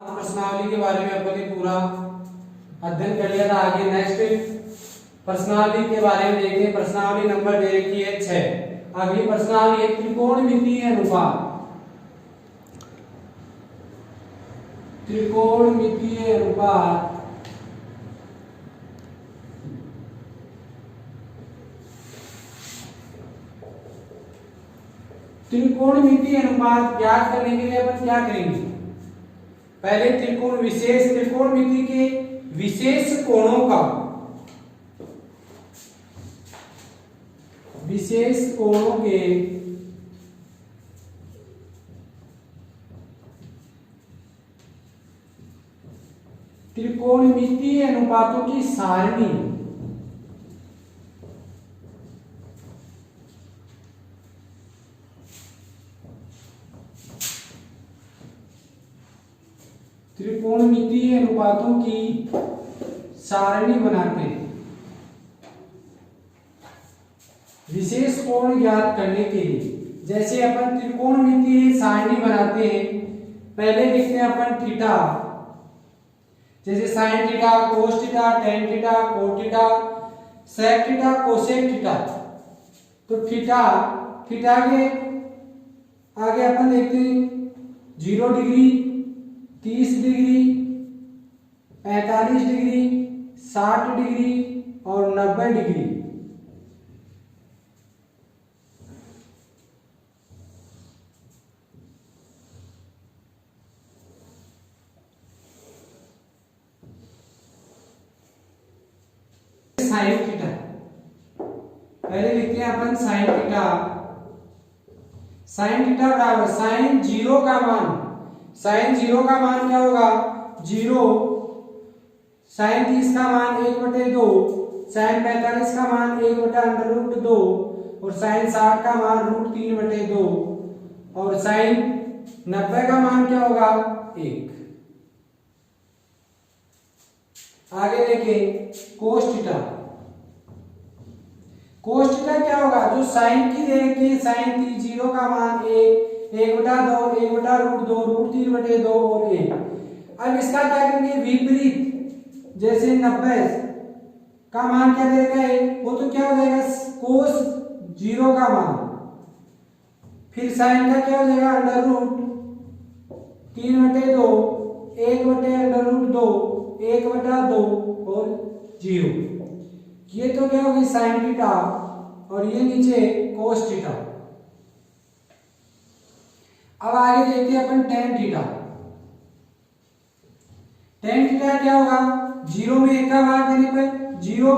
प्रश्नावली के बारे में अपन ने पूरा अध्ययन कर लिया था। आगे नेक्स्ट प्रश्नावली के बारे में देखते हैं। प्रश्नावली नंबर दे रखी है 6। अगली प्रश्नावली है त्रिकोणमितीय अनुपात। त्रिकोणमितीय अनुपात त्रिकोणमितीय अनुपात ज्ञात करने के लिए अपन क्या करेंगे? पहले त्रिकोणमिति के विशेष कोणों का त्रिकोणमितीय अनुपातों की सारणी त्रिकोणमितीय अनुपातों की सारणी बनाते हैं विशेष कोण ज्ञात करने के लिए। जैसे अपन त्रिकोणमितीय सारणी बनाते हैं, पहले लिखते हैं अपन थीटा, जैसे sine theta, cos theta, tan theta, cot theta, sec theta, cosec theta. तो थीटा के आगे अपन देखते हैं 0 डिग्री, 30 डिग्री, 45 डिग्री, 60 डिग्री और 90 डिग्री। साइन थीटा पहले लिखते हैं अपन साइन थीटा। साइन थीटा बराबर साइन 0 का मान, साइन 0 का मान क्या होगा? 0। साइन 30 का मान 1/2, साइन 45 का मान 1/√2 और साइन 60 का मान √3/2 और साइन 90 का मान क्या होगा? 1। आगे देखें कोस थीटा। कोस थीटा क्या होगा? जो साइन की दे रखी है, साइन 0 का मान 1, 1/2, 1/√2, √3/2 और 1। अब इसका क्या करेंगे? विपरीत। जैसे 90 का मान क्या दे रखा है, वो तो क्या हो जाएगा? कोस 0 का मान। फिर साइन का क्या हो जाएगा? √3/2, 1/√2, 1/2 और 0। ये तो क्या होगी? साइन थीटा और ये नीचे कोस थीटा। अब आगे देखते हैं अपन टेन थीटा। टेन थीटा क्या होगा? 0 में 1 का भाग देने पर 0,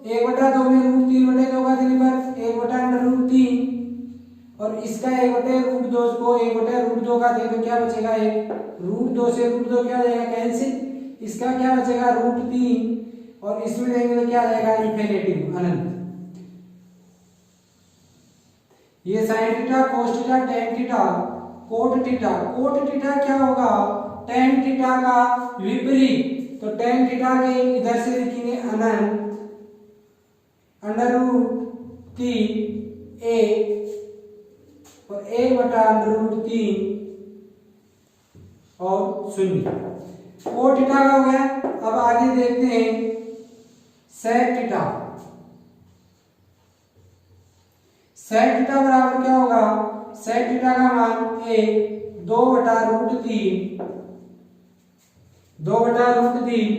1/2 में √3/2 का देने पर 1/√3 और इसका 1/√2 को 1/√2 का दे तो क्या बचेगा? 1। √2 से √2 क्या हो जाएगा? कैंसिल। इसका क्या बचेगा? √3 और इसमें देंगे तो क्या आ जाएगा? इंफिनिटी, अनंत। ये sign theta, cos theta, tan theta, cot theta. Cot theta क्या होगा? टेन थीटा का विपरीत। तो टेन थीटा के इधर से लिखेंगे अनंत, √3 1 और 1/√3 और 0। कोट थीटा का हो गया। अब आगे देखते हैं सेक थीटा। सेक थीटा बराबर क्या होगा? सेक थीटा का मान 1, 2/√3, 2/√3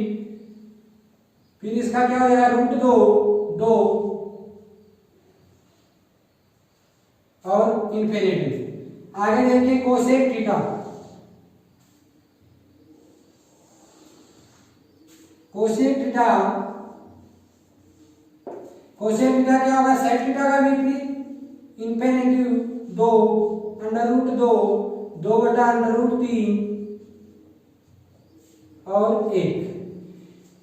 फिर इसका क्या हो जाएगा? √2, 2 और इंफिनिटी। आगे देखिए कोसेक थीटा। कोसेक थीटा क्या होगा? सेक थीटा का विपरीत, इंफिनिटी 2, √2, 2/√3 और 1।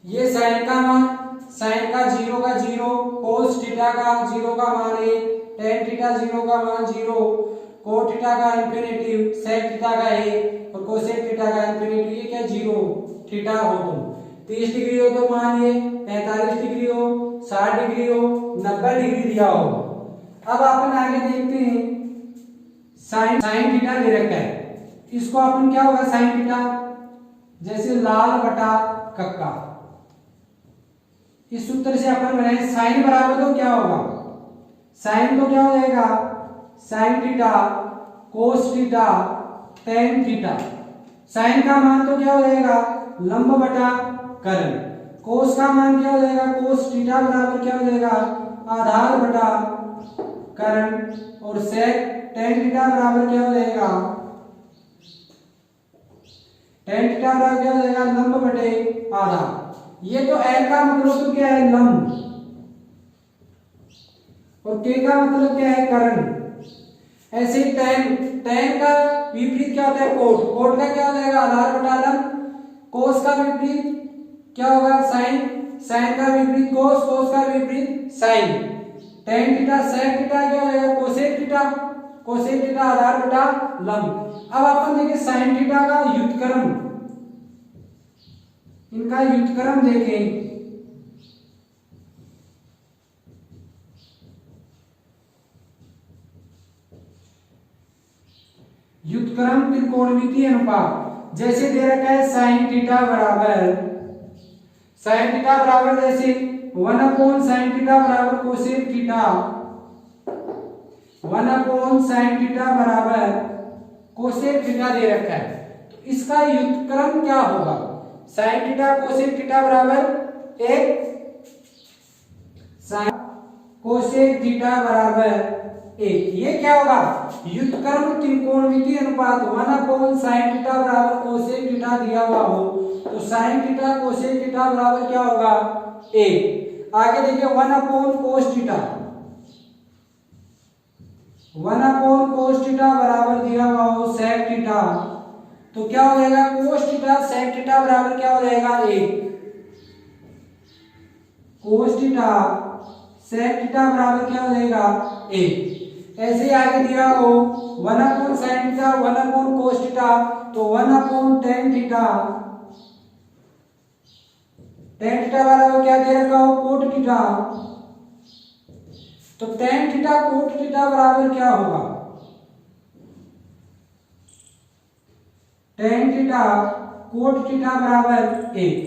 ये साइन का मान, साइन का 0 का 0, कोस थीटा का 0 का मान 1, टेन थीटा 0 का मान 0, कोट थीटा का इंफिनिटी, सेक थीटा का 1 और कोसेक थीटा का इंफिनिटी। ये क्या? 0 थीटा हो तो 30 डिग्री हो तो मानिए, 45 डिग्री हो, 60 डिग्री हो, 90 डिग्री दिया हो। अब अपन आगे देखते हैं साइन थीटा दे रखा है, इसको अपन क्या होगा? साइन थीटा जैसे लाल बटा कक्का। इस सूत्र से अपन बनाए साइन बराबर तो क्या होगा, साइन तो क्या हो जाएगा sine theta cos theta tan theta. Sine का मान तो क्या हो जाएगा लंब बटा कर्ण। कोस का मान क्या हो जाएगा कोस थीटा बराबर क्या हो जाएगा आधार बटा कर्ण। और सेक टेन थीटा बराबर क्या हो जाएगा टेन थीटा बराबर क्या हो जाएगा लंब बटे आधार। ये तो एल का मतलब तो क्या है लंब और के का मतलब क्या है कर्ण। ऐसे ही टेन टेन का विपरीत क्या होता है कोट। कोट का क्या हो जाएगा आधार बटा लंब। कोस का विपरीत क्या होगा साइन। साइन का विपरीत कोस। कोस का विपरीत sine. Tan theta sec theta क्या हो जाएगा कोसेक थीटा। कोसेक थीटा आधार बटा लंब। अब अपन देखिए साइन थीटा का व्युत्क्रम, इनका व्युत्क्रम देखें। व्युत्क्रम त्रिकोणमितीय अनुपात जैसे दे रखा है साइन थीटा बराबर जैसे 1/sin थीटा बराबर कोसेक थीटा 1/sin थीटा बराबर कोसेक थीटा दे रखा है। तो इसका व्युत्क्रम क्या होगा साइन थीटा कोसेक थीटा बराबर 1 साइन कोसेक थीटा बराबर 1। ये क्या होगा व्युत्क्रम त्रिकोणमितीय अनुपात 1/sin थीटा बराबर कोसेक थीटा दिया हुआ हो तो साइन थीटा कोसेक थीटा बराबर क्या होगा 1। आगे देखिए 1/cos थीटा 1/cos थीटा बराबर दिया हुआ हो sec थीटा तो क्या हो जाएगा cos थीटा sec थीटा बराबर क्या हो जाएगा 1। cos थीटा sec थीटा बराबर क्या हो जाएगा 1। ऐसे ही आगे दिया हो 1/sin थीटा 1/cos थीटा तो 1/tan थीटा tan थीटा बराबर क्या दे रखा हो cot थीटा। तो tan थीटा cot थीटा बराबर क्या होगा tan थीटा cot थीटा बराबर 1।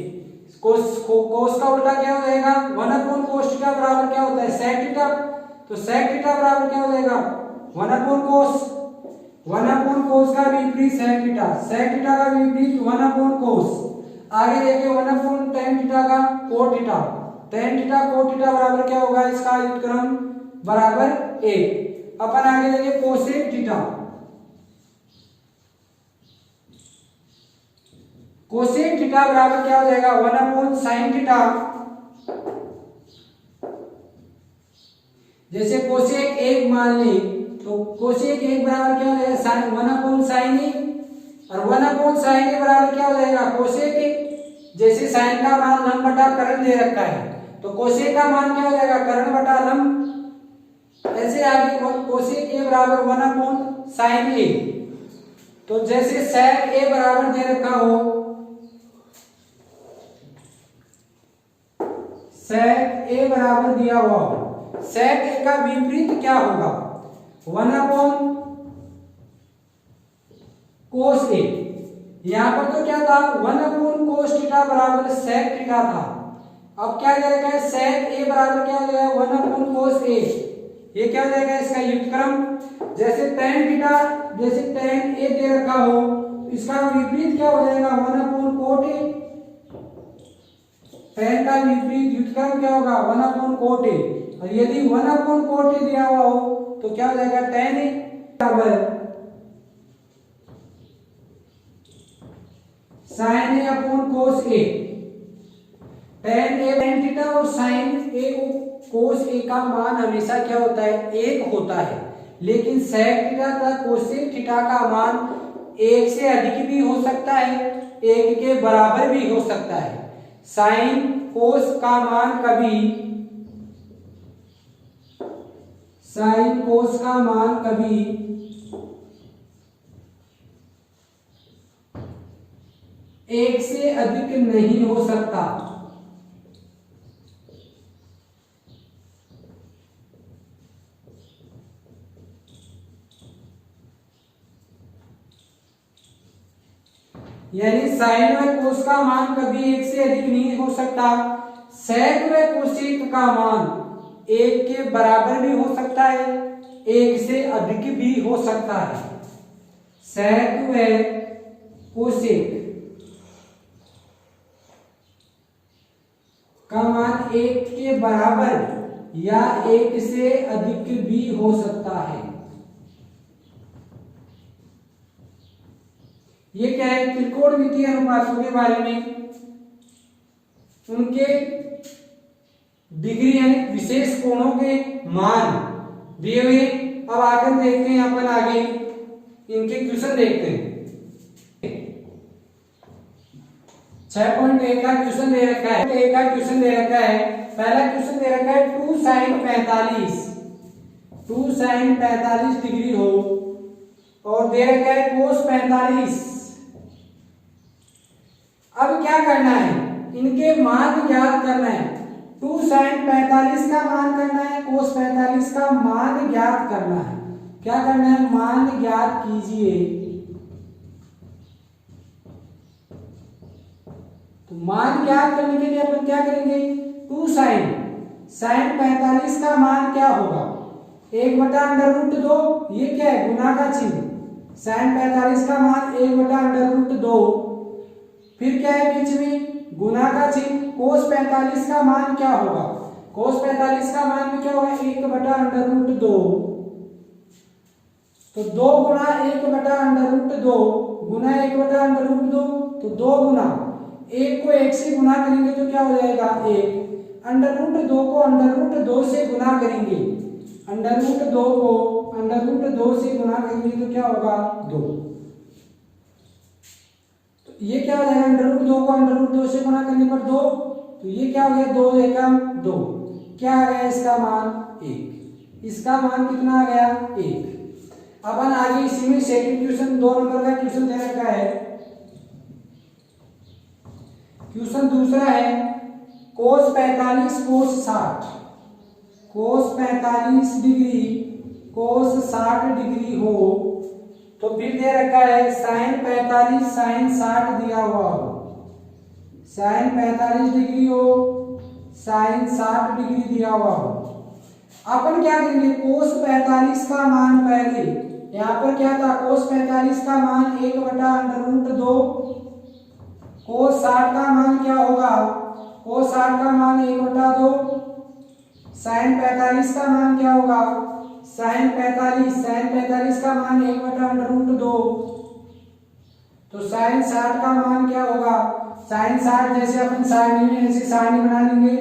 कोस का उल्टा क्या हो जाएगा 1/cos थीटा बराबर क्या होता है sec थीटा। तो sec थीटा बराबर क्या हो जाएगा 1/cos का विपरीत sec थीटा। sec थीटा का विपरीत 1/cos। आगे देखिए 1/tan थीटा का cot theta. tan theta cot theta बराबर क्या होगा इसका व्युत्क्रम बराबर 1। अपन आगे देखिए कोसेक थीटा। कोसेक थीटा बराबर क्या हो जाएगा 1/sin थीटा। जैसे कोसेक 1 मान ली तो कोसेक 1 बराबर क्या हो जाएगा 1/sin a और 1/sin a बराबर क्या हो जाएगा कोसेक 1। जैसे sin का मान लंब बटा कर्ण दे रखा है तो कोसेक का मान क्या हो जाएगा कर्ण बटा लंब। ऐसे आगे कोसेक a बराबर 1/sin a। तो जैसे sec a बराबर दे रखा हो sec a बराबर दिया हुआ हो sec a का विपरीत क्या होगा 1/cos a। यहां पर तो क्या था 1/cos थीटा बराबर sec थीटा था। अब क्या दे रखा है sec a बराबर क्या हो जाएगा 1/cos a। ये क्या हो जाएगा इसका व्युत्क्रम। जैसे tan थीटा जैसे tan a दे रखा हो इसका विपरीत क्या हो जाएगा 1/cot a। tan का विपरीत व्युत्क्रम क्या होगा 1/cot a। और यदि 1/cot a दिया हुआ हो तो क्या हो जाएगा tan a बराबर sin a/cos a। tan a tan theta और sin a cos a का मान हमेशा क्या होता है 1 होता है। लेकिन sec थीटा तथा कोसेक थीटा का मान 1 से अधिक भी हो सकता है 1 के बराबर भी हो सकता है। sin cos का मान कभी sin cos का मान कभी 1 से अधिक नहीं हो सकता। यानी साइन व कोस का मान कभी एक से अधिक नहीं हो सकता। सेक व कोसेक का मान एक के बराबर भी हो सकता है, एक से अधिक भी हो सकता है। सेक व कोसेक का मान एक के बराबर या एक से अधिक भी हो सकता है। ये क्या है? त्रिकोणमितीय अनुपातों के बारे में, उनके डिग्री यानी विशेष कोणों के मान दिए हुए। अब आकर देखते हैं अपन आगे इनके क्वेश्चन देखते हैं। 6.1 का क्वेश्चन दे रखा है, पहला क्वेश्चन दे रखा है 2 sin 45 डिग्री हो और दे रखा है cos 45। अब क्या करना है? इनके मान ज्ञात करना है। 2 sin 45 का मान करना है, cos 45 का मान ज्ञात करना है। क्या करना है? मान ज्ञात कीजिए। तो मान ज्ञात करने के लिए अपन क्या करेंगे? 2 sin 45 का मान क्या होगा? 1/√2। ये क्या है? गुना का चिन्ह। sin 45 का मान 1/√2। फिर क्या है बीच में? गुना का चिन्ह। cos 45 का मान क्या होगा? cos 45 का मान भी क्या होगा? 1/√2। तो 2 गुना 1/√2 गुना 1/√2, तो 2 गुना 1 को 1 से गुना करेंगे तो क्या हो जाएगा? 1। √2 को √2 से गुना करेंगे, √2 को √2 से गुना करेंगे तो क्या होगा? 2। ये क्या हो जाएगा? √2 को √2 से गुना करने पर 2, तो ये क्या हो गया? 2 एकम 2। क्या आ गया इसका मान? 1। इसका मान कितना आ गया? 1। अपन आगे इसी में सेकंड क्वेश्चन 2 नंबर का क्वेश्चन दे रखा है। क्वेश्चन दूसरा है cos 45 cos 60, cos 45 degree cos 60 degree हो तो फिर दे रखा है sin 45 sin 60 दिया हुआ हो। sin 45 डिग्री हो, sin 60 डिग्री दिया हुआ हो। अपन क्या करेंगे? cos 45 का मान पहले, यहाँ पर क्या था? cos 45 का मान 1/√2। cos 60 का मान क्या होगा? cos 60 का मान 1/2। sin 45 का मान क्या होगा? sin 45 का मान 1/√2। तो sin 60 का मान क्या होगा? sin 60 जैसे अपन सारणी में ऐसे सारणी बना लेंगे,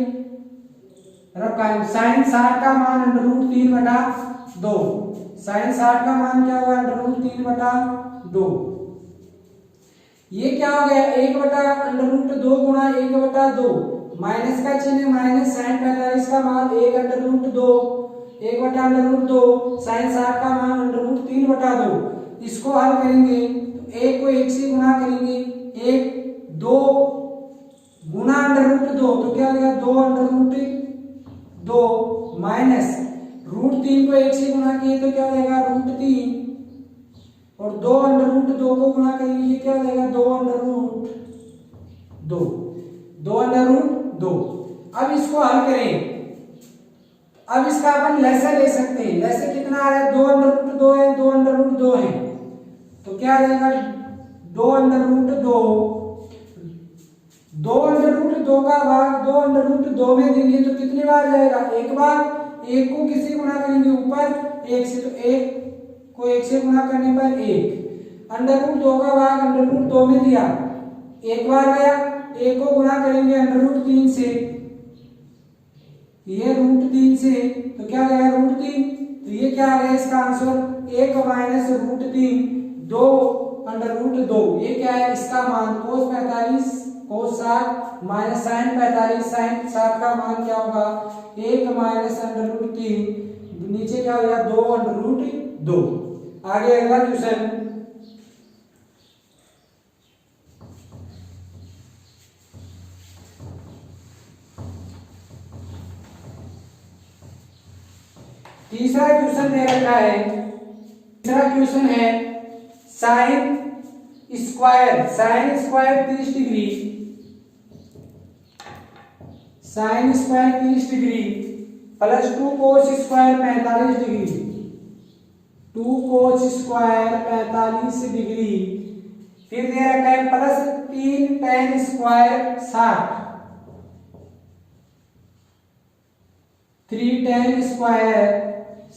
रखा है। sin 60 का मान √3/2। sin 60 का मान क्या होगा? √3/2। ये क्या हो गया? 1/√2 गुणा 1/2, माइनस का चिन्ह माइनस। sin 45 का मान 1/√2, 1/√2 sin 60 का मान √3/2। इसको हल करेंगे तो 1 को 1 से गुना करेंगे, 1 2 गुना √2 तो क्या हो गया? 2/√2 माइनस √3 को 1 से गुना किए तो क्या हो जाएगा? √3 और 2/√2 को गुना करेंगे, ये क्या हो जाएगा? 2/√2। अब इसको हल करें। अब इसका अपन लसाअ ले सकते हैं। लसाअ कितना आ रहा है? 2/√2 है, 2/√2 है, तो क्या आ जाएगा? 2/√2। 2/√2 का भाग 2/√2 में देंगे तो कितनी बार जाएगा? एक बार। 1 को किसी गुना करेंगे ऊपर 1 से, तो 1 को 1 से गुना करने पर 1। √2 का भाग √2 में दिया, एक बार गया। 1 को गुना करेंगे √3 से, ये √3 से, तो क्या गया? √3। तो ये क्या आ गया इसका आंसर? 1 माइनस √3, 2/√2। ये क्या है इसका मान? cos 45 cos 60 minus sin 45 sin 60 का मान क्या होगा? 1 माइनस √3, नीचे क्या हो गया? 2/√2। आगे अगला क्वेश्चन। तीसरा क्वेश्चन दे रखा है। तीसरा क्वेश्चन है sin² square sine square 30 degree, sine square 30 degree plus 2 cos square 45 degree, 2 cos square 45 degree, फिर दे रखा है plus 3 tan square 60, 3 tan square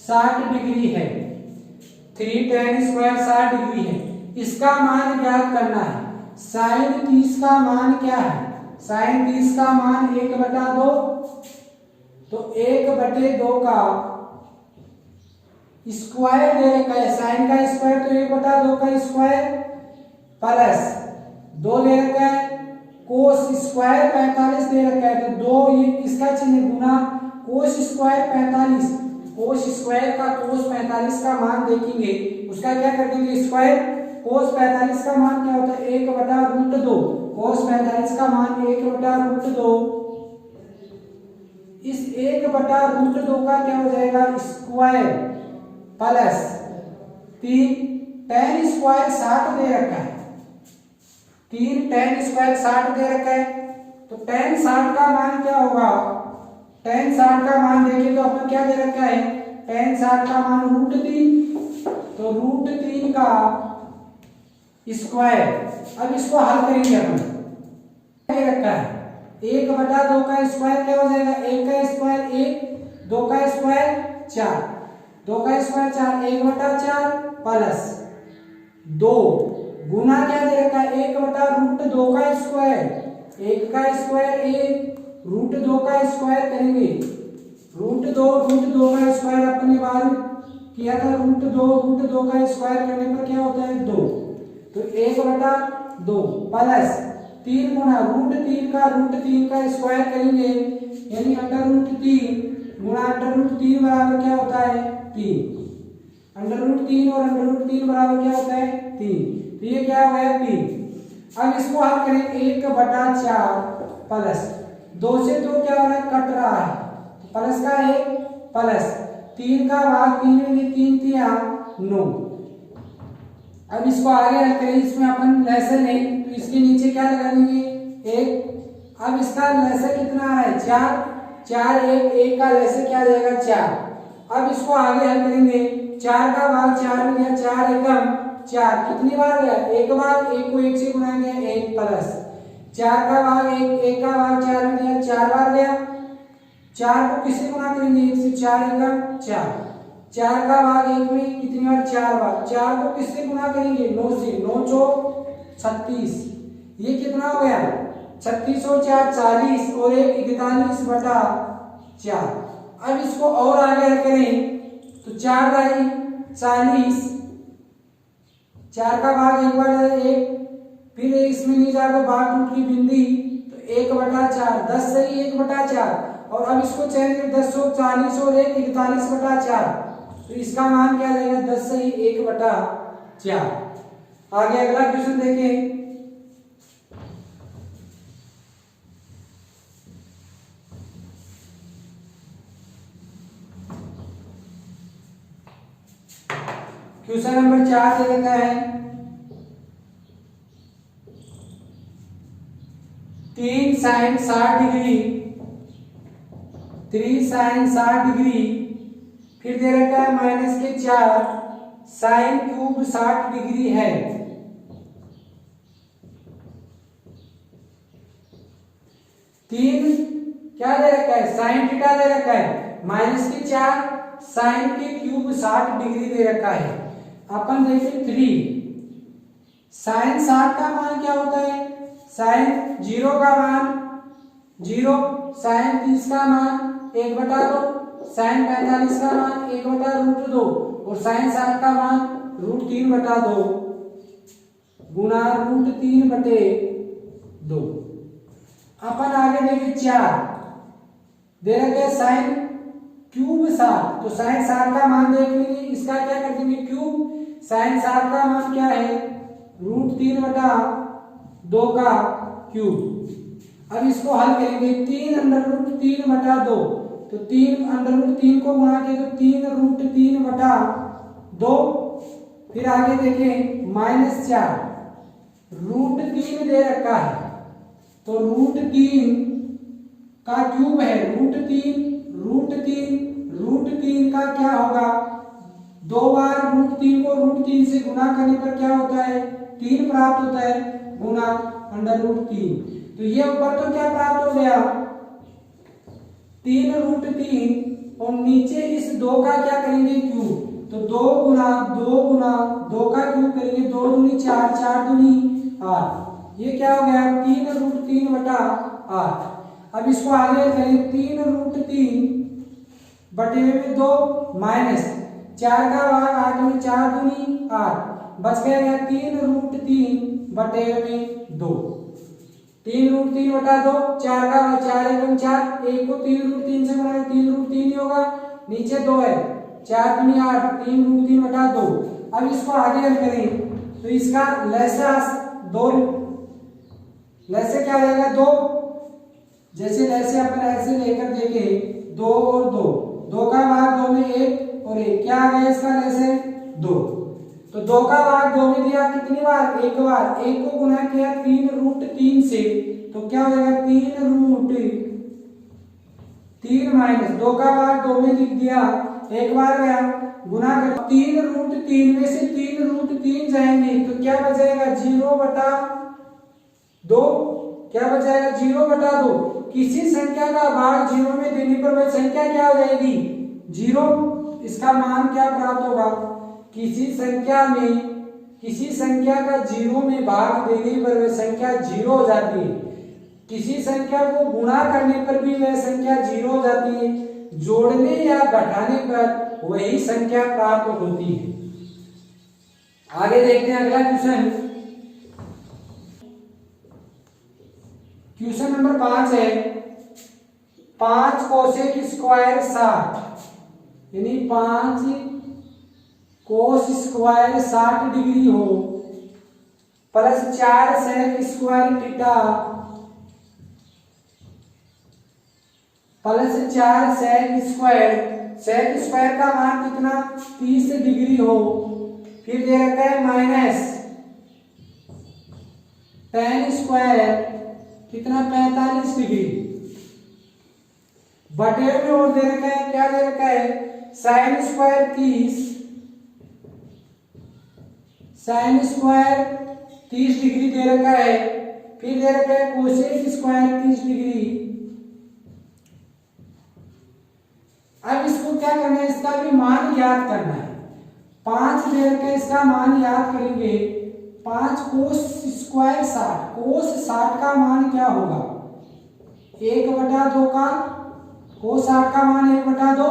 60 degree है, 3 tan स्क्वायर 60 डिग्री है। इसका मान ज्ञात करना है। साइन 30 का मान क्या है? साइन 30 का मान 1/2, तो 1/2 का स्क्वायर दे रखा है, साइन का स्क्वायर तो 1/2 का स्क्वायर प्लस 2 ले रखा है, कोस स्क्वायर 45 दे रखा है, तो 2 ये इसका चिन्ह गुना कोस स्क्वायर 45, कोस स्क्वायर का कोस 45 का मान देखेंगे, उसका क्या कर देंगे स्क्वायर। कोस 45 का मान क्या होता है 1/√2, कोस 45 का मान 1/√2, इस 1/√2 का क्या हो जाएगा स्क्वायर प्लस 3 tan स्क्वायर 60 दे रखा है, 3 tan स्क्वायर 60 दे रखा है, तो tan 60 का मान क्या होगा, tan 60 का मान देखिए तो अपन क्या दे रखा है, tan 60 का मान √3, तो √3 का स्क्वायर। अब इसको हल करेंगे अपन, दे रखा है 1/2 का स्क्वायर क्या हो जाएगा, 1 का स्क्वायर 1, 2 का स्क्वायर 4, 2 का स्क्वायर 4, 1/4 प्लस 2 गुना क्या दे रखा है 1/√2 का स्क्वायर, 1 का स्क्वायर 1, √2 का स्क्वायर करेंगे, √2 का स्क्वायर अपने बार किया था, √2 का स्क्वायर करने पर क्या होता है 2, तो 1/2 प्लस 3 गुना √3 का स्क्वायर करेंगे, यानी √3 गुना √3 बराबर क्या होता है 3, √3 और √3 बराबर क्या होता है 3, तो ये क्या हो गया 3। अब इसको हल करें 1/4 प्लस 2 से 2 क्या हो रहा है कट रहा है, तो प्लस का 1 प्लस 3 का भाग 3 में 3 3 9। अब इसको आगे हल करें, इसमें अपन लेसन है तो इसके नीचे क्या लगा देंगे 1। अब इसका लेसन कितना आ रहा है 4, 4 1 का लेसन क्या आ जाएगा 4। अब इसको आगे हल करेंगे, 4 का भाग 4 में गया, 4 एकम 4 कितनी बार गया एक बार, 1 को 1 से गुना गया 1 प्लस 4 का भाग 1 का भाग 4 में गया 4 बार गया, 4 को किससे गुना करेंगे 1 से, 4 एकम 4, 4 का भाग 1 में कितनी बार 4 बार, 4 को किससे गुना करेंगे 9 से, 9 चौक 36, ये कितना हो गया 36 और 4 40 और 1 41/4। अब इसको और आगे हल करें तो 4 दाई 40, 4 का भाग 1 बार 1, फिर इसमें नहीं जाकर भाग टूट की बिंदी, तो 1/4 10 सही 1/4, और अब इसको चेंज 10 और 40 और 1 41/4, तो इसका मान क्या जाएगा 10 सही 1/4। आगे अगला क्वेश्चन देखें, क्वेश्चन नंबर 4 दे रखा है 3 sin 60 डिग्री, 3 sin 60 डिग्री, फिर दे रखा है -4 sin क्यूब 60 डिग्री है। 3 क्या दे रखा है sin थीटा दे रखा है, -4 sin के क्यूब 60 डिग्री दे रखा है। अपन देखें 3 sin 60 का मान क्या होता है, sin 0 का मान 0, sin 30 का मान 1/2, sin 45 का मान 1/√2 और sin 60 का मान √3/2 गुना √3/2। अपन आगे देखें 4 दे रखे sin क्यूब 60, तो sin 60 का मान देख लेंगे, इसका क्या कर देंगे क्यूब, sin 60 का मान क्या है √3/2 का क्यूब। अब इसको हल करेंगे 3√3/2, तो 3√3 को गुणा किया तो 3√3/2, फिर आगे देखें -4 √3 दे रखा है, तो √3 का क्यूब है √3 का क्या होगा, 2 बार √3 को √3 से गुना करने पर क्या होता है, 3 प्राप्त होता है, गुना √3। तो ये ऊपर तो क्या प्राप्त हो गया, 3√3, और नीचे इस 2 का क्या करेंगे, क्यूब। तो 2 गुना 2 का क्यूब करेंगे, 2 दूनी 4, 4 दूनी 8। ये क्या हो गया, 3√3 बटा 8। अब इसको आगे करें, 3√3 बटे में 2 माइनस 4 का भाग 8 में 4 दूनी 8, बच गया 3√3 बटे में 2। 3√3 बटा 2, 4 का 4 1 4, 1 को 3√3 से गुणा 3√3 ही होगा, नीचे 2 है, 4 दूनी 8, 3√3 बटा 2। अब इसको आगे हल करें तो इसका लसाअ 2, लसे क्या रहेगा, 2। जैसे लसे अपन ऐसे लेकर देखें, 2 और 2 का भाग 2 में 1 और 1, क्या आ गया इसका लसे, 2। तो 2 का भाग 2 में दिया कितनी बार, 1 बार, 1 को गुना किया 3√3 से, तो क्या हो जाएगा, 3√3 माइनस 2 का भाग 2 में लिख दिया, 1 बार गया, गुना कर 3√3 में से 3√3 जाएंगे तो क्या बचेगा, 0 बटा 2। क्या बचाएगा, 0 बटा 2। किसी संख्या का भाग 0 में देने पर वह संख्या क्या हो जाएगी, 0। इसका मान क्या प्राप्त होगा, किसी संख्या का 0 में भाग देने पर वह संख्या 0 हो जाती है, किसी संख्या को गुणा करने पर भी वह संख्या 0 हो जाती है, जोड़ने या घटाने पर वही संख्या प्राप्त होती है। आगे देखते हैं अगला क्वेश्चन नंबर 5 है, 5 कोसेक स्क्वायर 60, यानी 5 कोस स्क्वायर 60 डिग्री हो, plus 4 sec square theta plus 4 sec square का मान कितना, 30 डिग्री हो, फिर दे रखा है माइनस tan स्क्वायर कितना, 45 डिग्री, बटे में और दे रखा है, क्या दे रखा है, sin स्क्वायर 30 डिग्री दे रखा है, फिर दे रखा है कोसेक स्क्वायर 30 डिग्री। अब इसको क्या करना है, इसका भी मान याद करना है। 5 दे रखा है, इसका मान याद करेंगे, 5 कोस स्क्वायर 60, कोस 60 का मान क्या होगा, 1/2 का, कोस 60 का मान 1/2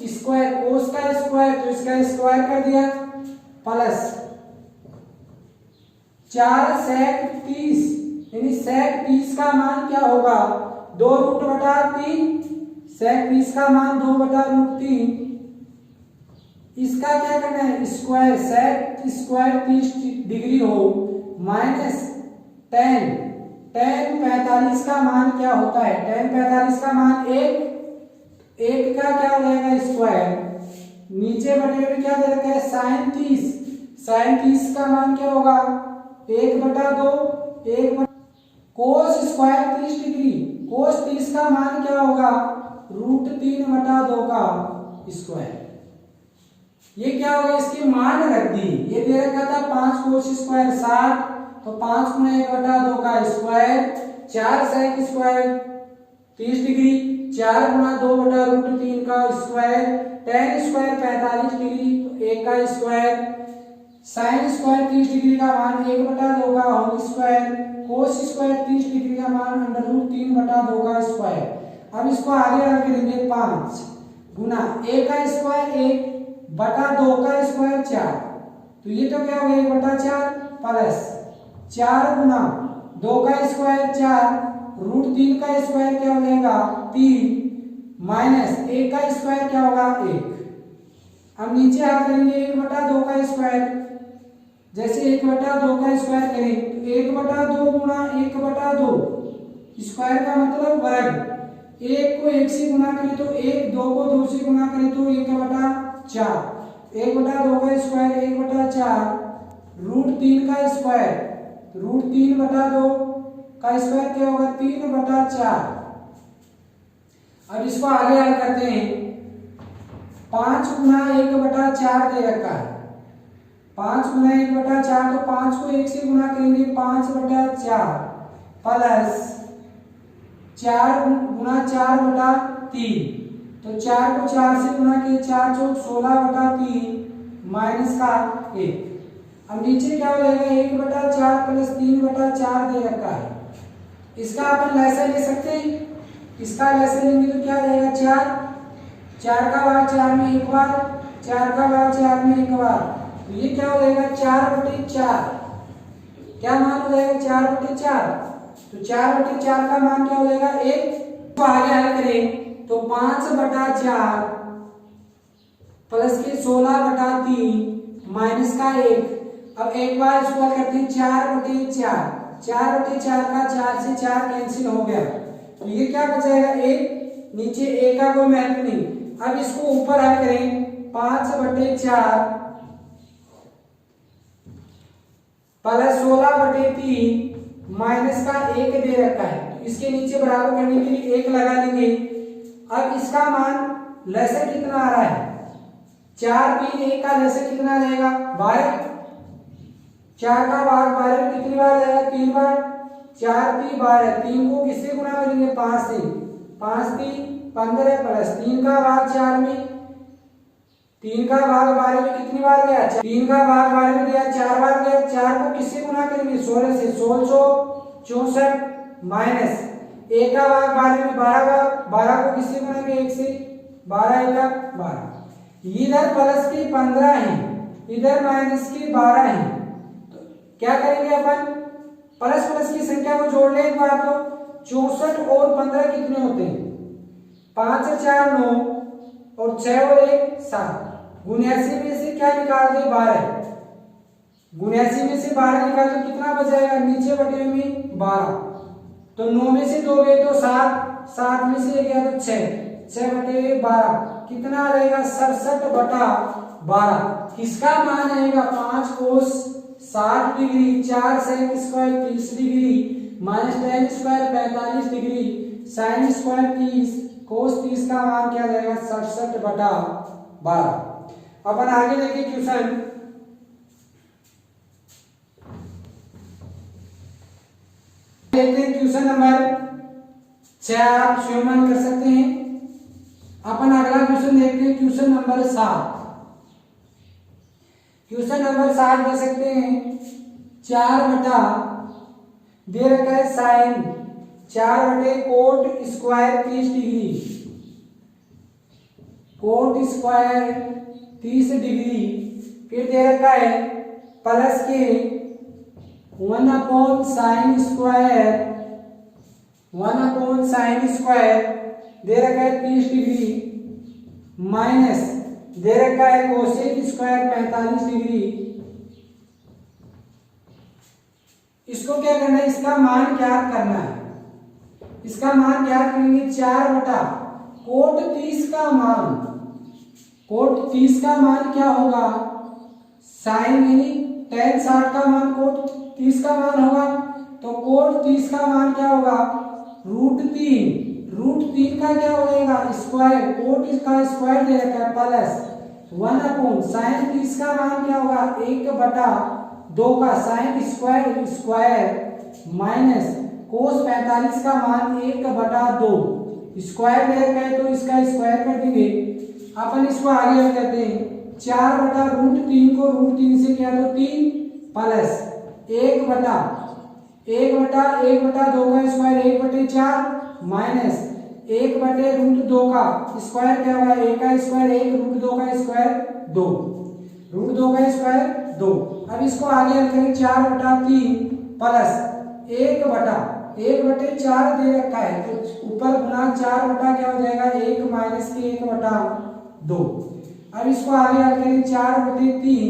स्क्वायर, कोस का स्क्वायर तो इसका स्क्वायर कर दिया, प्लस 4 सेक 30, यानी सेक 30 का मान क्या होगा, 2√3, सेक 30 का मान 2/√3। इसका क्या करना है, स्क्वायर, सेक स्क्वायर 30 डिग्री हो, माइनस tan 45 का मान क्या होता है, tan 45 का मान 1 का क्या हो जाएगा, स्क्वायर, नीचे बटे में क्या दे रखा है, sin 30 का मान क्या होगा, 1/2 कोस स्क्वायर 30 डिग्री, कोस 30 का मान क्या होगा, √3/2 का स्क्वायर। ये क्या होगा, इसके मान रख दी, ये दे रखा था 5 कोस स्क्वायर 60, तो 5 गुना 1/2 का स्क्वायर, 4 सेक स्क्वायर 30 डिग्री, 4 गुना 2/√3 का स्क्वायर, tan स्क्वायर 45 डिग्री, तो 1 का स्क्वायर, sin स्क्वायर 30 डिग्री का मान 1/2 का whole square, cos square 30 degree का मान √3/2 का स्क्वायर। अब इसको आगे रख करेंगे, 5 गुना 1 का स्क्वायर 1/2 का स्क्वायर 4, तो ये तो क्या हो गया, 1/4 प्लस 4 गुना 2 का स्क्वायर 4, √3 का स्क्वायर क्या हो जाएगा, 3, माइनस 1 का स्क्वायर क्या होगा, 1। अब नीचे आ करेंगे 1/2 का स्क्वायर, जैसे 1/2 का स्क्वायर करें तो 1/2 गुना 1/2, स्क्वायर का मतलब वर्ग, 1 को 1 से गुना करें तो 1, 2 को 2 से गुना करें तो 1/4, 1/2 का स्क्वायर 1/4, √3 का स्क्वायर तो √3/2 का स्क्वायर क्या होगा 3/4। अब इसको आगे हल करते हैं। 5 गुना 1/4 दे रखा है, 5 गुना 1/4, तो 5 को 1 से गुना करेंगे 5/4 प्लस 4 गुना 4/3, तो 4 को 4 से गुना किए 4 चौक 16/3 माइनस का 1। अब नीचे क्या हो जाएगा 1/4 प्लस 3/4 दे रखा है। इसका अपन लसागु ले सकते हैं, इसका लसागु लेंगे तो क्या रहेगा 4, 4 का भाग 4 में एक बार, 4 का भाग 4 में एक बार, तो ये क्या हो जाएगा 4/4। क्या मान हो जाएगा 4/4, तो 4/4 का मान क्या हो जाएगा 1। तो आगे हल करें तो 5/4 प्लस के 16/3 माइनस का 1। अब एक बार इसको हल करते हैं 4/4, 4/4 का 4 से 4 कैंसिल हो गया, तो ये क्या बचेगा 1, नीचे a का कोई महत्व नहीं। अब इसको ऊपर हल करें 5/4 प्लस 16/3 माइनस का 1 दे रखा है, तो इसके नीचे बराबर करने के लिए 1 लगा लेंगे। अब इसका मान लसागु कितना आ रहा है 4 3 1 का लसागु कितना रहेगा 12, 4 का भाग 12 में कितनी बार रहेगा 3 बार, 4 3 12, 3 को किससे गुना करेंगे 5 से, 5 3 15 प्लस 3 का भाग 4 में, 3 का भाग 12 में कितनी बार गया 3 का भाग 12 में गया 4 बार गया, 4 को किससे गुना करेंगे 16 से, 1664 माइनस 1 का भाग 12 में 12 बार, 12 को किससे गुना करेंगे 1 से, 12 1 12। इधर प्लस की 15 है, इधर माइनस की 12 है, तो क्या करेंगे अपन प्लस प्लस की संख्या को जोड़ ले एक बार, तो 64 और 15 कितने होते हैं 5 और 4 9 और 6 और 1 7, 79 में से क्या निकाल दे 12, 79 में से 12 निकाल तो कितना बचाएगा नीचे बटे में 12, तो 9 में से 2 गए तो 7, 7 में से 1 गया तो 6, 6/12 कितना रहेगा 67/12। किसका मान आएगा 5 cos 60 degree, 4 sec square 30 degree minus tan square 45 degree, sin square 30, cos 30 का मान क्या जाएगा 67/12। अपन आगे देखिए क्वेश्चन देखते हैं। क्वेश्चन नंबर 6 आप स्वयं कर सकते हैं। अपन अगला क्वेश्चन देखते हैं क्वेश्चन नंबर 7। क्वेश्चन नंबर 7 दे सकते हैं 4 दे रखा है साइन 4/कोट square 30 degree, cot square 30 degree, फिर दे रखा है प्लस के 1/साइन स्क्वायर, 1/साइन स्क्वायर दे रखा है 30 डिग्री माइनस दे रखा है कोसेक स्क्वायर 45 डिग्री। इसको क्या करना है इसका मान ज्ञात करना है, इसका मान ज्ञात करेंगे 4/कोट 30 का मान, कोट 30 का मान क्या होगा साइन यानी tan 60 का मान कोट 30 का मान होगा, तो कोट 30 का मान क्या होगा √3, √3 का क्या हो जाएगा स्क्वायर, कोट इसका स्क्वायर दे रखा है प्लस 1/साइन 30 का मान क्या होगा 1/2 का sine square square minus cos 45 का मान 1/2 स्क्वायर दे रखा है तो इसका स्क्वायर कर देंगे। अपन इसको आगे हल करते हैं 4/√3 को √3 से क्या तो 3 प्लस 1/1/2 का स्क्वायर 1/4 माइनस 1/√2 का स्क्वायर क्या होगा 1 का स्क्वायर 1 √2 का स्क्वायर 2, √2 का स्क्वायर 2। अब इसको आगे हल करें 4/3 प्लस 1/4 दे रखा है तो ऊपर गुना 4 क्या हो जाएगा 1 माइनस के 1/2। अब इसको आगे हल करें 4/3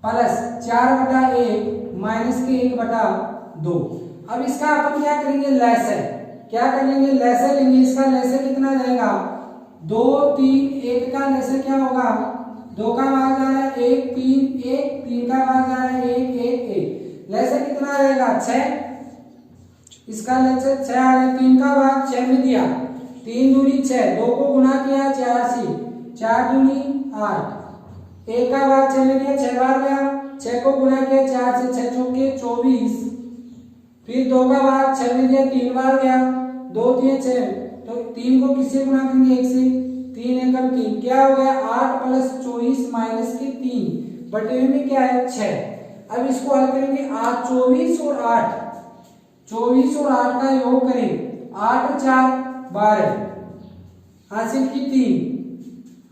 प्लस 4/1 माइनस के 1/2। अब इसका अपन क्या करेंगे लसागु, क्या कर लेंगे लसागु लेंगे। इसका लसागु कितना जाएगा 2 3 1 का लसागु क्या होगा 2 का भाग जा रहा है 1 3 1, 3 का भाग जा रहा है 1 1 1, लहसर कितना रहेगा 6, इसका लहसर 6 आ गया, 3 का भाग 6 में दिया, 3 दूनी 6, 2 को गुना किया 4 से, 4 दूनी 8, 1 का भाग 6 में दिया 6 बार गया, 6 को गुना किया 4 से, 6 चौके 24, फिर 2 का भाग 6 में दिया 3 बार गया, 2 3 6, तो 3 को किससे गुना करेंगे 1 से, 3 एकम 3, क्या हो गया 8 प्लस 24 माइनस के 3 बटे में क्या है 6। अब इसको हल करेंगे 24 और 8, 24 और 8 का योग करें, 8 और 4 12, हासिल की 3,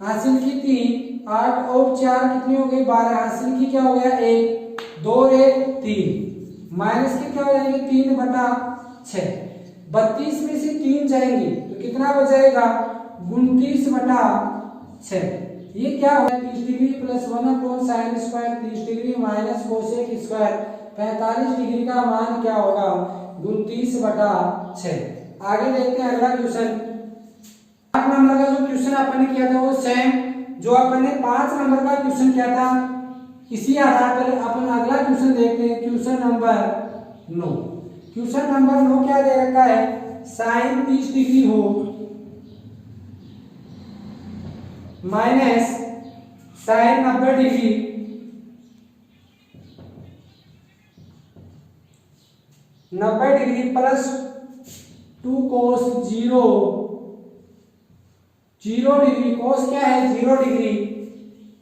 हासिल की 3, 8 और 4 कितनी हो गई 12, हासिल की क्या हो गया 1, 2 और 1 3, माइनस के क्या हो जाएंगे 3 बटा 6, 32 में से 3 जाएंगे तो कितना बचेगा 29 बटा 6। ये क्या होगा 30 degree plus 1 upon sine square 30 degree minus cosec square 45 degree का मान क्या होगा 29 बटा 6। आगे देखते हैं अगला क्वेश्चन। 8 नंबर का जो क्वेश्चन अपन ने किया था वो सेम जो अपन ने 5 नंबर का क्वेश्चन किया था, इसी आधार पर अपन अगला क्वेश्चन देखते हैं। क्वेश्चन नंबर 9, क्वेश्चन नंबर 9 क्या दे रखा है, साइन 30 डिग्री हो माइनस साइन 90 डिग्री प्लस 2 कोस 0 डिग्री, कोस क्या है 0 डिग्री,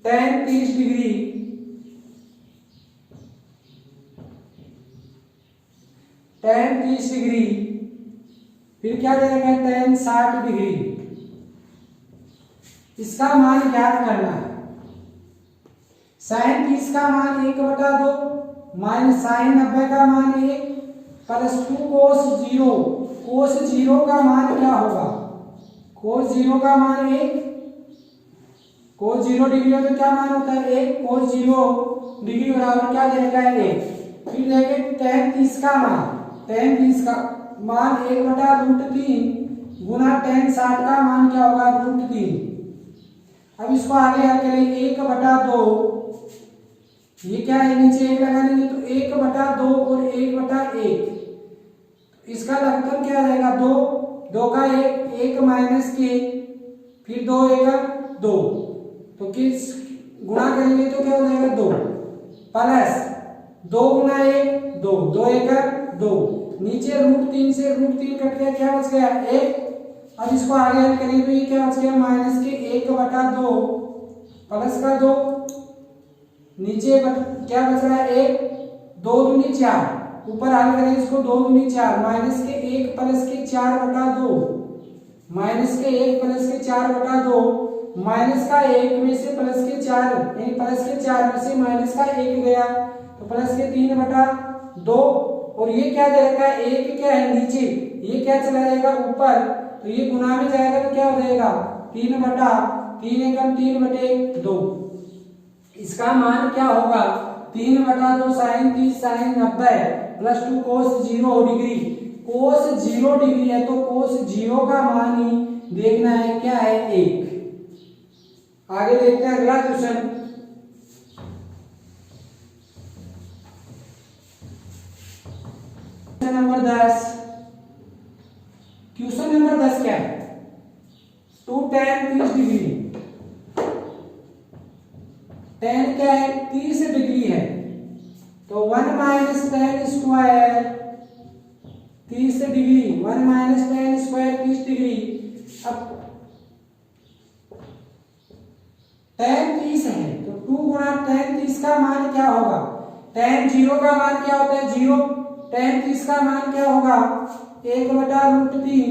tan 30 डिग्री फिर क्या देगा tan 60 डिग्री। इसका मान ज्ञात करना है। साइन 30 का मान 1/2 माइनस साइन 90 का मान 1 प्लस 2 कोस 0, कोस 0 का मान क्या होगा, कोस 0 का मान 1, कोस 0 डिग्री हो तो क्या मान होता है 1, कोस 0 डिग्री बराबर क्या देगा 1। फिर देखें tan 30 का मान, tan 30 का मान 1/√3 गुना tan 60 का मान क्या होगा √3। अब इसको आगे हल करें 1/2, ये क्या है नीचे 1 लगा देंगे तो 1/2 और 1/1, इसका लघुत्तम क्या रहेगा 2, 2 का 1, 1 माइनस के, फिर 2 1 2, तो किस गुणा करेंगे तो क्या हो जाएगा 2 प्लस 2 गुना 1 2, 2 1 2, नीचे √3 से √3 कट गया, क्या बच गया 1। अब इसको आगे हल करें तो ये क्या बच गया माइनस के 1/2 प्लस का 2, नीचे क्या बच रहा है 1, 2 दूनी 4, ऊपर हल करें इसको 2 दूनी 4 माइनस के 1 प्लस के 4/2, माइनस के 1 प्लस के 4/2, माइनस का 1 में से प्लस के 4 यानी प्लस के 4 में से माइनस का 1 गया तो प्लस के 3/2, और ये क्या दे रखा है 1 क्या है नीचे, ये क्या चला जाएगा ऊपर, तो ये गुना में जाएगा तो क्या हो जाएगा 3/3 एकम 3/2। इसका मान क्या होगा 3/2 साइन 30 साइन 90 प्लस 2 कोस 0 डिग्री, कोस 0 डिग्री है तो कोस 0 का मान ही देखना है क्या है 1। आगे देखते हैं अगला क्वेश्चन। नंबर 10, क्वेश्चन नंबर 10 क्या है 2 tan 30 डिग्री, tan क्या है 30 डिग्री है तो 1 minus tan square 30 degree, 1 minus tan square 30 degree. अब tan 30 है तो 2 गुना tan 30 का मान क्या होगा, tan 0 का मान क्या होता है 0, tan 30 का मान क्या होगा 1/√3,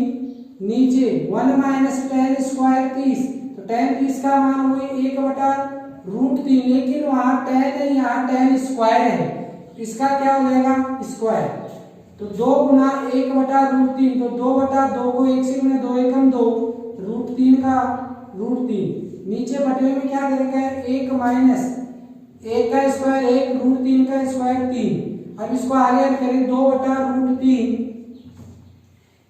नीचे 1 माइनस tan स्क्वायर 30, तो tan 30 का मान हुए 1/√3, लेकिन वहां tan है यहाँ tan स्क्वायर है, इसका क्या हो जाएगा स्क्वायर, तो 2 गुना 1/√3, तो 2/2 को 1 से गुना 2 एकम 2, √3 का √3, नीचे बटे में क्या दे रखा है 1 माइनस 1 का स्क्वायर 1, √3 का स्क्वायर 3। अब इसको आगे करें 2/√3,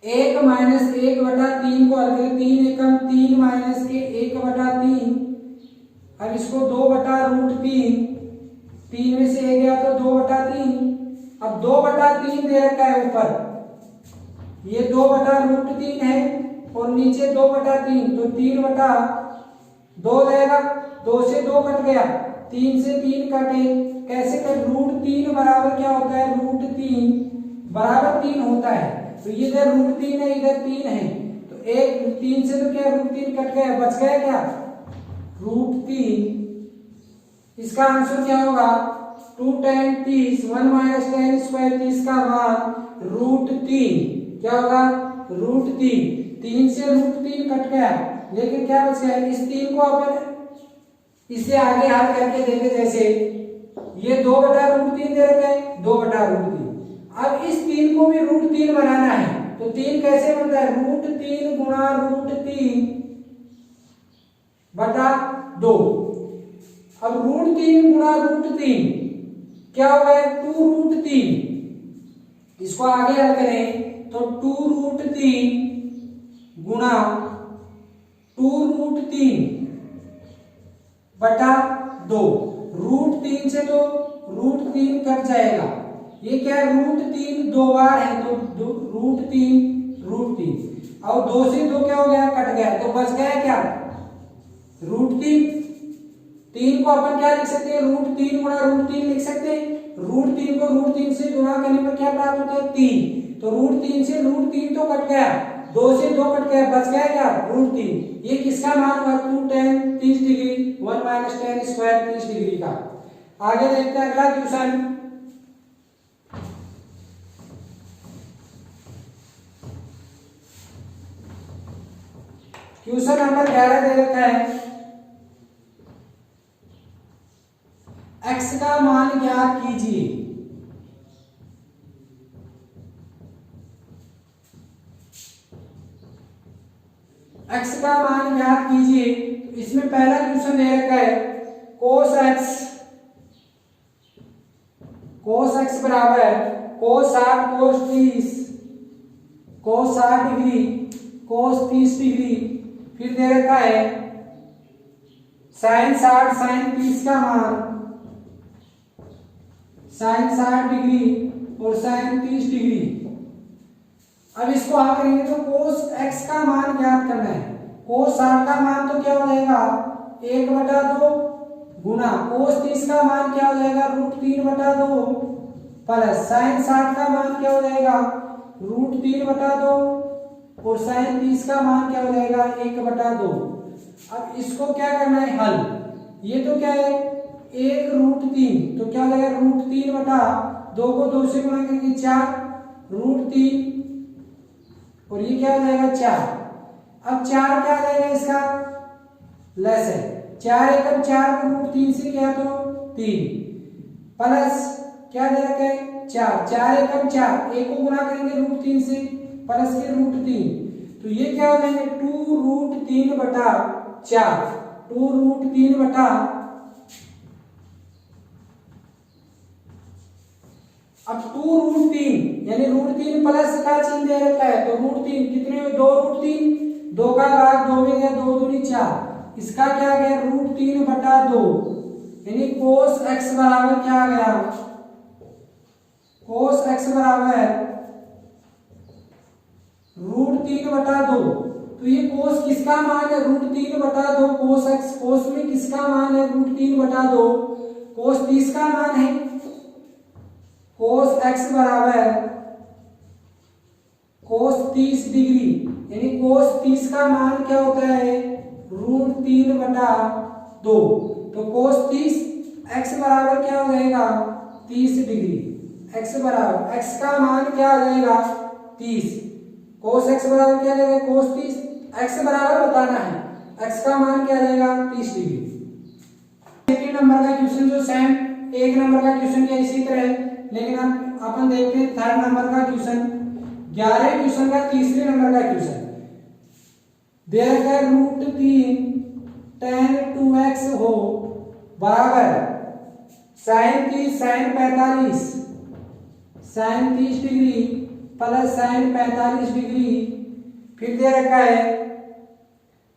1 माइनस 1/3 को हल करें 3 एकम 3 माइनस के 1/3। अब इसको 2/√3, 3 में से 1 गया तो 2/3, अब 2/3 दे रखा है ऊपर, ये 2/√3 है और नीचे 2/3, तो 3/2 रहेगा। 2 से 2 कट गया, 3 से 3 कटे, कैसे कट, √3 बराबर क्या होता है, √3 बराबर 3 होता है। तो ये इधर √3 है, इधर 3 है, तो एक 3 से तो क्या √3 कट गया, बच गया क्या, √3। इसका आंसर क्या होगा, 2 tan 30, 1 - tan स्क्वायर 30 का मान √3 क्या होगा, √3। 3 से √3 कट गया, लेकिन क्या बच गया, इस 3 को अपन इसे आगे हल करके देंगे। जैसे ये 2/√3 दे रखा है, 2/√3। अब इस 3 को भी √3 बनाना है, तो 3 कैसे बनता है, √3 गुणा √3 बटा 2। अब √3 गुणा √3 क्या हो गया, 2√3। इसको आगे हल करें तो 2√3 गुणा 2√3 बटा 2। √3 से तो √3 कट जाएगा, ये क्या है, √3 2 बार है, तो √3 और 2 से 2 क्या हो गया, कट गया, तो बच गया क्या, √3। 3 को अपन क्या लिख सकते हैं, √3 गुणा √3 लिख सकते हैं। √3 को √3 से गुणा करने पर क्या प्राप्त होता है, 3। तो √3 से √3 तो कट गया, 2 से 2 कट गया, बच गया क्या, √3। ये किसका मान हुआ, 2 tan 30 degree, 1 - tan square 30 degree का। आगे देखते हैं अगला क्वेश्चन। क्वेश्चन नंबर 11 दे रखा है, x का मान ज्ञात कीजिए। x का मान ज्ञात कीजिए, तो इसमें पहला क्वेश्चन दे रखा है, cos x बराबर cos 60 cos 30 cos 60 degree cos 30 degree, फिर दे रखा है sin 60 sin 30 का मान sin 60 डिग्री और sin 30 डिग्री। अब इसको हल करेंगे तो cos x का मान ज्ञात करना है। cos 60 का मान तो क्या हो जाएगा, 1/2 गुना cos 30 का मान क्या हो जाएगा, √3/2 प्लस sin 60 का मान क्या हो जाएगा, √3/2 और sin 30 का मान क्या हो जाएगा, 1/2। अब इसको क्या करना है, हल। ये तो क्या है, 1√3, तो क्या हो जाएगा, √3/2 को 2 से गुणा करेंगे 4 √3 और ये क्या हो जाएगा 4। अब 4 क्या आ जाएगा, इसका लेस है, 4 एकम 4 को √3 से क्या, तो 3 प्लस क्या दे रखा है 4, 4 एकम 4, एक को गुणा करेंगे √3 से प्लस के √3, तो ये क्या हो जाएंगे 2√3/4, 2√3/, अब 2√3 यानी √3 प्लस का चिन्ह दे रखा है, तो √3 कितने हुए, 2√3, 2 का भाग 2 में गया, 2 दूनी 4, इसका क्या गया, √3/2 यानी cos x बराबर क्या आ गया, cos x बराबर √3/2। तो ये cos किसका मान है, √3/2 cos x, cos में किसका मान है, √3/2, cos 30 का मान है, cos x बराबर cos 30 डिग्री यानी cos 30 का मान क्या होता है, √3/2, तो cos 30 x बराबर क्या हो जाएगा, 30 डिग्री, x बराबर x का मान क्या आ जाएगा, 30, cos x बराबर क्या आ जाएगा, cos 30, x बराबर बताना है, x का मान क्या आ जाएगा, 30 डिग्री। सेकंड नंबर का क्वेश्चन जो सेम एक नंबर का क्वेश्चन क्या इसी तरह है, लेकिन अब अपन देखते हैं थर्ड नंबर का क्वेश्चन। 11वें क्वेश्चन का तीसरे नंबर का क्वेश्चन दे रखा है, √3 tan 2x हो बराबर sin 30 sin 45 sin 30 degree plus sin 45 degree, फिर दे रखा है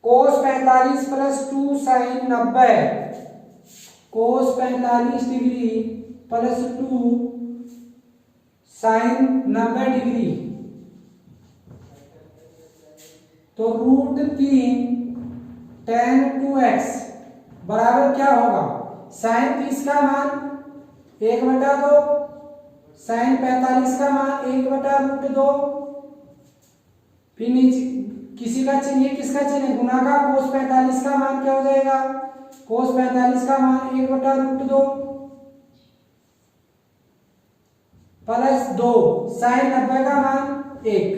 cos 45 plus 2 sin 90, cos 45 degree plus 2 sine 90 degree, तो √3 tan 2x बराबर क्या होगा, साइन 30 का मान 1/2, साइन 45 का मान 1/√2, फिर नीचे किसी का चिन्ह, ये किसका चिन्ह है, गुना का, कोस 45 का मान क्या हो जाएगा, कोस 45 का मान 1/√2 प्लस 2 साइन 90 का मान 1।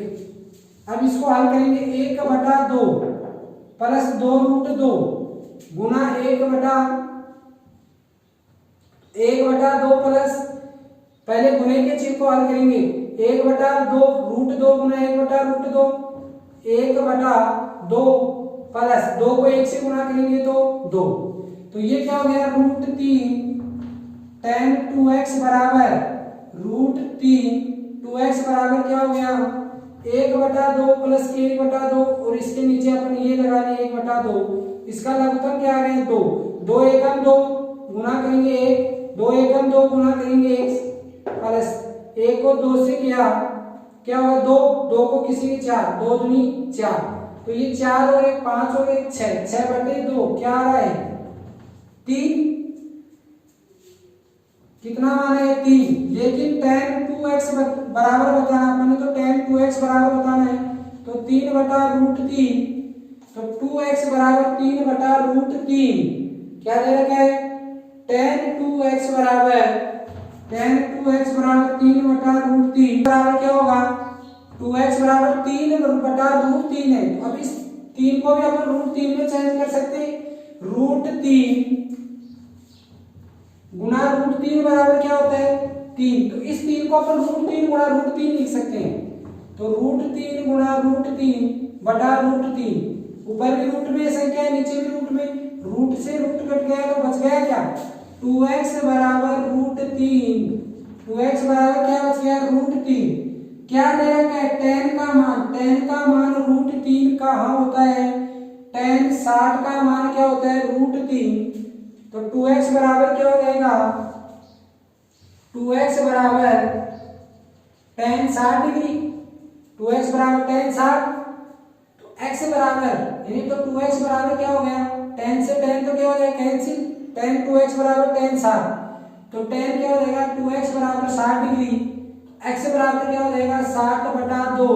अब इसको हल करेंगे, 1/2 प्लस 2√2 गुना 1/2 प्लस, पहले गुने के चिन्ह को हल करेंगे, 1/2 √2 गुना 1/√2, 1/2 प्लस 2 को 1 से गुना करेंगे तो 2, तो ये क्या हो गया, √3 tan 2x बराबर √3 बराबर क्या हो गया, 1/2 प्लस 1/2, और इसके नीचे अपन ये लगा लिए 1/2, इसका लघुत्तम क्या आ गया, 2, 2 एकम 2 गुना करेंगे 1, 2 एकम 2 गुना करेंगे 1 प्लस 1 को 2 से किया क्या होगा, 2, 2 को किसी के 4, 2 दूनी 4, तो ये 4 और 1 5 और 1 6, 6/2 क्या आ रहा है, 3, कितना मान है 3, लेकिन tan 2x बराबर बताना अपने, तो tan 2x बराबर बताना है, तो 3/√3, तो 2x बराबर 3/√3 क्या दे रखा है, tan 2x बराबर 3/√3 बराबर क्या होगा, 2x बराबर 3/√3 है। अब इस 3 को भी अपन √3 में चेंज कर सकते हैं, √3 गुना √3 बराबर क्या होता है, 3, तो इस 3 को अपन √3 गुना √3 लिख सकते हैं, तो √3 गुना √3/√3, ऊपर भी रूट में संख्या है, नीचे भी रूट में, रूट से रूट कट गया तो बच गया क्या, 2x बराबर √3, 2x बराबर क्या बच गया, √3, क्या दे रखा है, tan का मान √3 कहाँ होता है, tan 60 का मान क्या होता है, √3, तो 2x बराबर क्या हो जाएगा, 2x बराबर tan 60 डिग्री, 2x बराबर tan 60, तो x बराबर यानी तो 2x बराबर क्या हो गया, tan से tan तो क्या हो जाएगा कैंसिल, tan 2x बराबर tan 60, तो tan क्या हो जाएगा, 2x बराबर 60 डिग्री, x बराबर क्या हो जाएगा 60/2,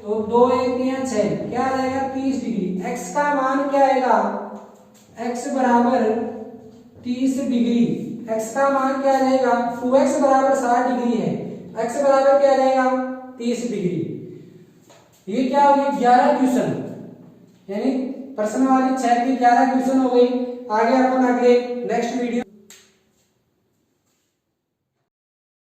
तो 2 1 3 6 क्या आ जाएगा 30 डिग्री, x का मान क्या आएगा, x बराबर 30 डिग्री, x का मान क्या आ जाएगा, 2x बराबर 60 डिग्री है, x बराबर क्या आ जाएगा 30 डिग्री। ये क्या हो गई 11 क्वेश्चन, यानी प्रश्न वाली 6 की 11 क्वेश्चन हो गई। आगे अपन अगले नेक्स्ट वीडियो